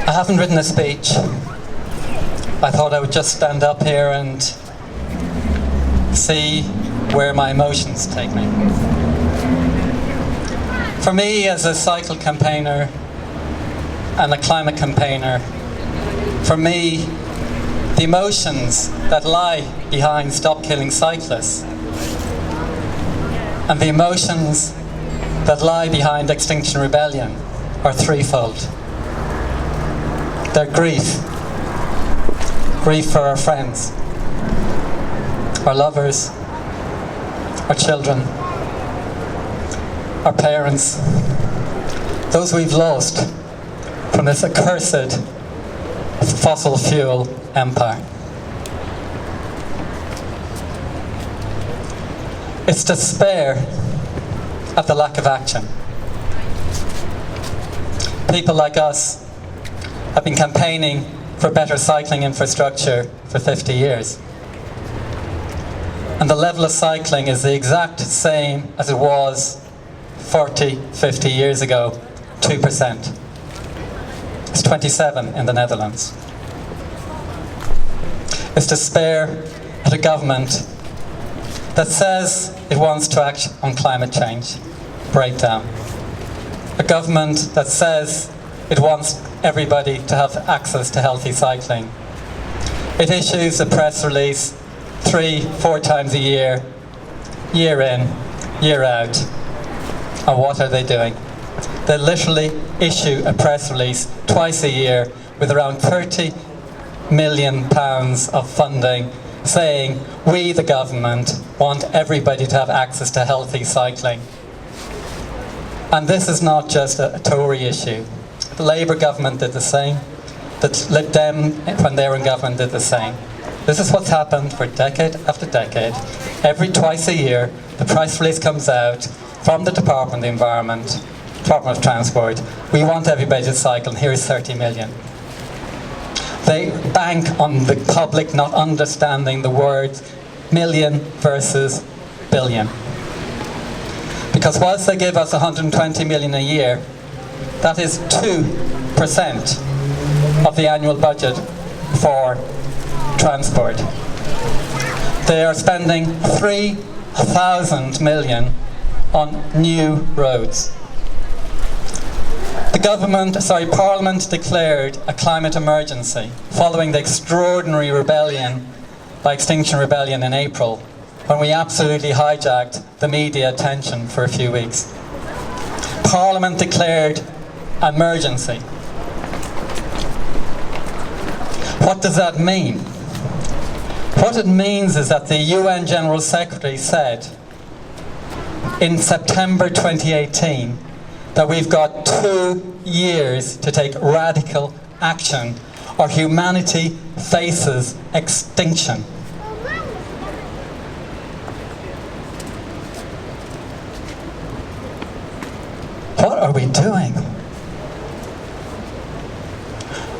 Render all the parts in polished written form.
I haven't written a speech. I thought I would just stand up here and see where my emotions take me. For me, as a cycle campaigner and a climate campaigner, for me, the emotions that lie behind Stop Killing Cyclists and the emotions that lie behind Extinction Rebellion are threefold. They're grief. Grief for our friends, our lovers, our children, our parents, those we've lost from this accursed fossil fuel empire. It's despair at the lack of action. People like us have been campaigning for better cycling infrastructure for 50 years. And the level of cycling is the exact same as it was 40, 50 years ago, 2%. It's 27 in the Netherlands. It's despair at a government that says it wants to act on climate change, breakdown. A government that says it wants everybody to have access to healthy cycling. It issues a press release 3-4 times a year, year in, year out. And what are they doing? They literally issue a press release twice a year with around £30 million of funding saying, we, the government, want everybody to have access to healthy cycling. And this is not just a Tory issue. The Labour government did the same. The Lib Dem, when they were in government, did the same. This is what's happened for decade after decade. Every twice a year, the press release comes out from the Department of the Environment, Department of Transport. We want everybody to cycle, and here's 30 million. They bank on the public not understanding the words million versus billion. Because whilst they give us 120 million a year, that is 2% of the annual budget for transport. They are spending 3,000 million on new roads. Parliament declared a climate emergency following the extraordinary rebellion by Extinction Rebellion in April, when we absolutely hijacked the media attention for a few weeks. Parliament declared emergency. What does that mean? What it means is that the UN General Secretary said in September 2018 that we've got 2 years to take radical action or humanity faces extinction. What are we doing?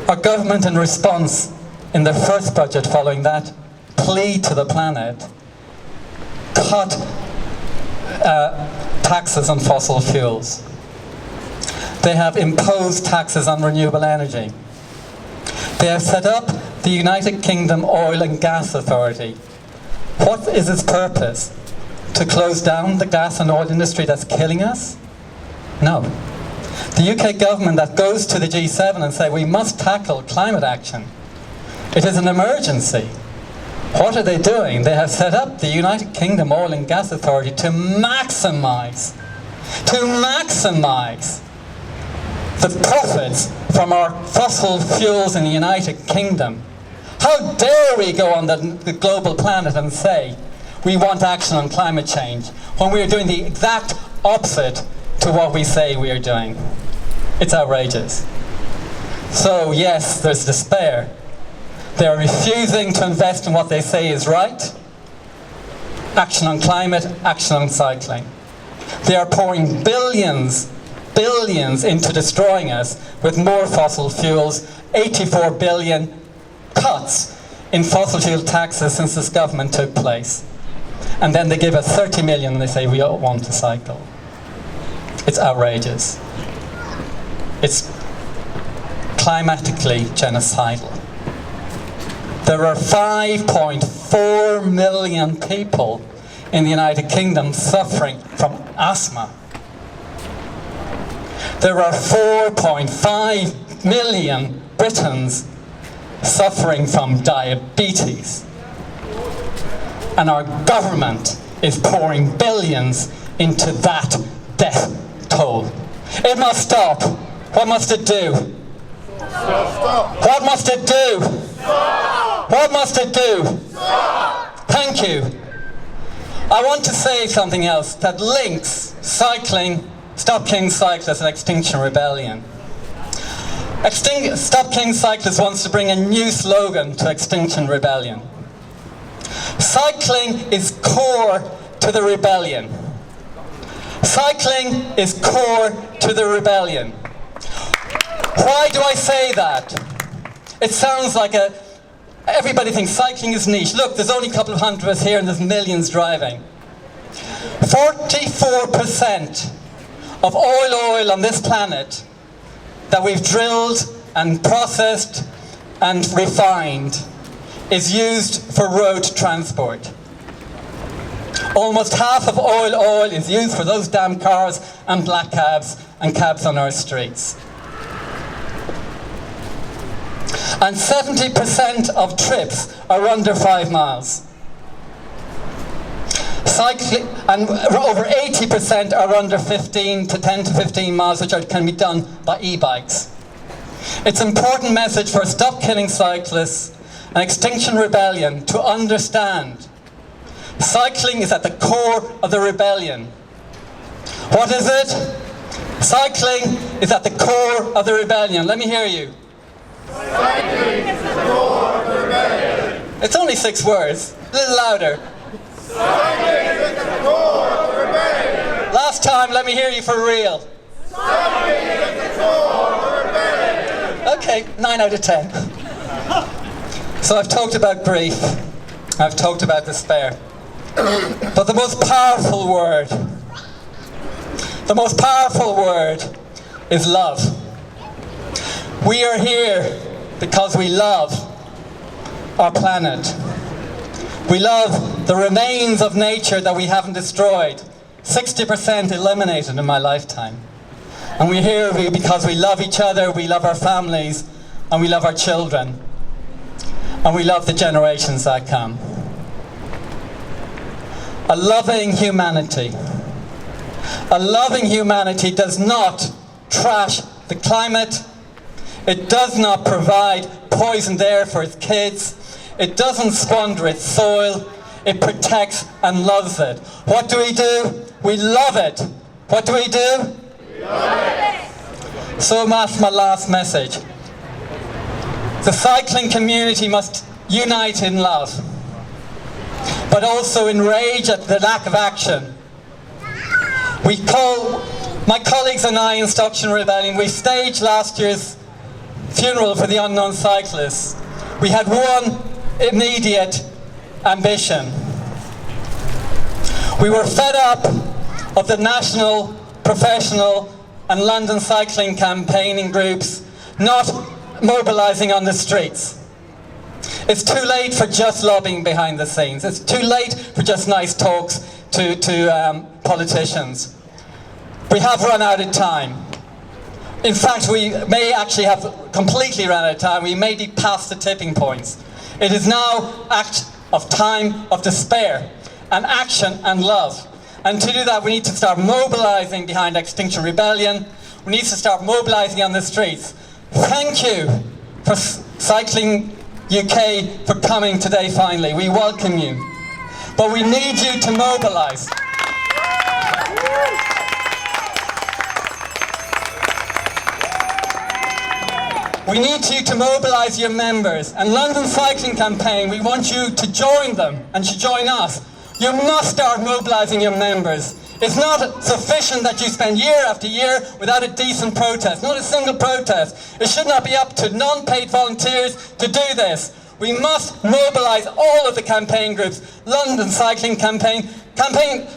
Our government, in response, in their first budget following that plea to the planet, cut taxes on fossil fuels. They have imposed taxes on renewable energy. They have set up the United Kingdom Oil and Gas Authority. What is its purpose? To close down the gas and oil industry that's killing us? No. The UK government that goes to the G7 and say we must tackle climate action. It is an emergency. What are they doing? They have set up the United Kingdom Oil and Gas Authority to maximise the profits from our fossil fuels in the United Kingdom. How dare we go on the global planet and say we want action on climate change when we are doing the exact opposite to what we say we are doing? It's outrageous. So yes, there's despair. They are refusing to invest in what they say is right. Action on climate, action on cycling. They are pouring billions into destroying us with more fossil fuels, 84 billion cuts in fossil fuel taxes since this government took place. And then they give us 30 million and they say we don't want to cycle. It's outrageous. It's climatically genocidal. There are 5.4 million people in the United Kingdom suffering from asthma. There are 4.5 million Britons suffering from diabetes. And our government is pouring billions into that death toll. It must stop. What must it do? Stop. What must it do? Stop. What must it do? Stop. Thank you. I want to say something else that links cycling, Stop Killing Cyclists and Extinction Rebellion. Stop Killing Cyclists wants to bring a new slogan to Extinction Rebellion. Cycling is core to the rebellion. Cycling is core to the rebellion. Why do I say that? It sounds like everybody thinks cycling is niche. Look, there's only a couple of hundred of us here and there's millions driving. 44% of oil on this planet that we've drilled and processed and refined is used for road transport. Almost half of oil is used for those damn cars and black cabs and cabs on our streets. And 70% of trips are under 5 miles. And over 80% are under 10 to 15 miles, which can be done by e-bikes. It's an important message for Stop Killing Cyclists and Extinction Rebellion to understand. Cycling is at the core of the rebellion. What is it? Cycling is at the core of the rebellion. Let me hear you. Cycling is the core of the rebellion. It's only 6 words. A little louder. Cycling is the core of the rebellion. Last time, let me hear you for real. Cycling is the core of the rebellion. Okay, 9 out of 10. So I've talked about grief. I've talked about despair. But the most powerful word is love. We are here because we love our planet. We love the remains of nature that we haven't destroyed. 60% eliminated in my lifetime. And we're here because we love each other, we love our families, and we love our children. And we love the generations that come. A loving humanity does not trash the climate. It does not provide poisoned air for its kids. It doesn't squander its soil. It protects and loves it. What do? We love it. What do? We love it. So that's my last message. The cycling community must unite in love, but also enrage at the lack of action. My colleagues and I in Stop Killing Rebellion, we staged last year's funeral for the unknown cyclists. We had one immediate ambition. We were fed up of the national, professional and London cycling campaigning groups not mobilising on the streets. It's too late for just lobbying behind the scenes. It's too late for just nice talks to politicians. We have run out of time. In fact, we may actually have completely run out of time. We may be past the tipping points. It is now time of despair and action and love. And to do that, we need to start mobilising behind Extinction Rebellion. We need to start mobilising on the streets. Thank you for Cycling UK for coming today finally. We welcome you. But we need you to mobilise. We need you to mobilise your members. And London Cycling Campaign, we want you to join them and to join us. You must start mobilising your members. It's not sufficient that you spend year after year without a decent protest, not a single protest. It should not be up to non-paid volunteers to do this. We must mobilise all of the campaign groups, London Cycling Campaign,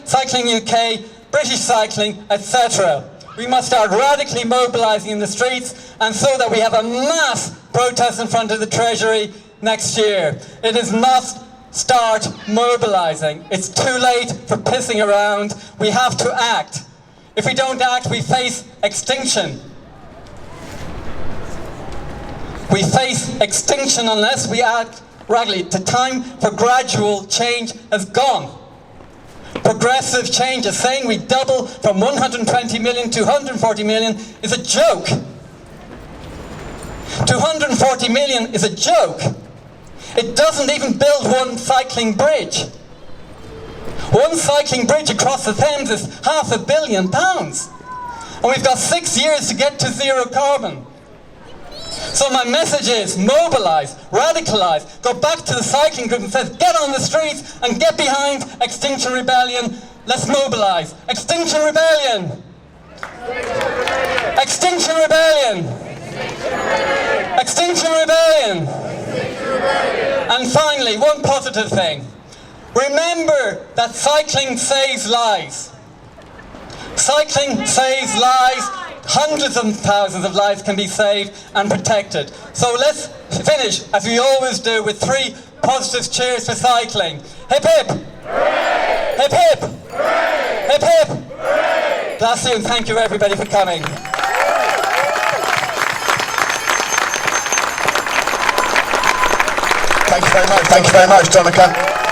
Cycling UK, British Cycling, etc. we must start radically mobilising in the streets, and so that we have a mass protest in front of the Treasury next year. It is not start mobilising. It's too late for pissing around. We have to act. If we don't act, we face extinction. We face extinction unless we act radically. The time for gradual change has gone. Progressive change is saying we double from 120 million to 140 million is a joke. 240 million is a joke. It doesn't even build one cycling bridge. One cycling bridge across the Thames is £500 million. And we've got 6 years to get to zero carbon. So my message is mobilise, radicalise, go back to the cycling group and say, get on the streets and get behind Extinction Rebellion. Let's mobilise. Extinction Rebellion! Extinction Rebellion! Extinction Rebellion! And finally, one positive thing. Remember that cycling saves lives. Cycling saves lives. Hundreds of thousands of lives can be saved and protected. So let's finish, as we always do, with 3 positive cheers for cycling. Hip hip! Hooray! Hip hip! Hooray! Hip hip! Hooray! Bless you, and thank you everybody for coming. Thank you very much, Donnachadh.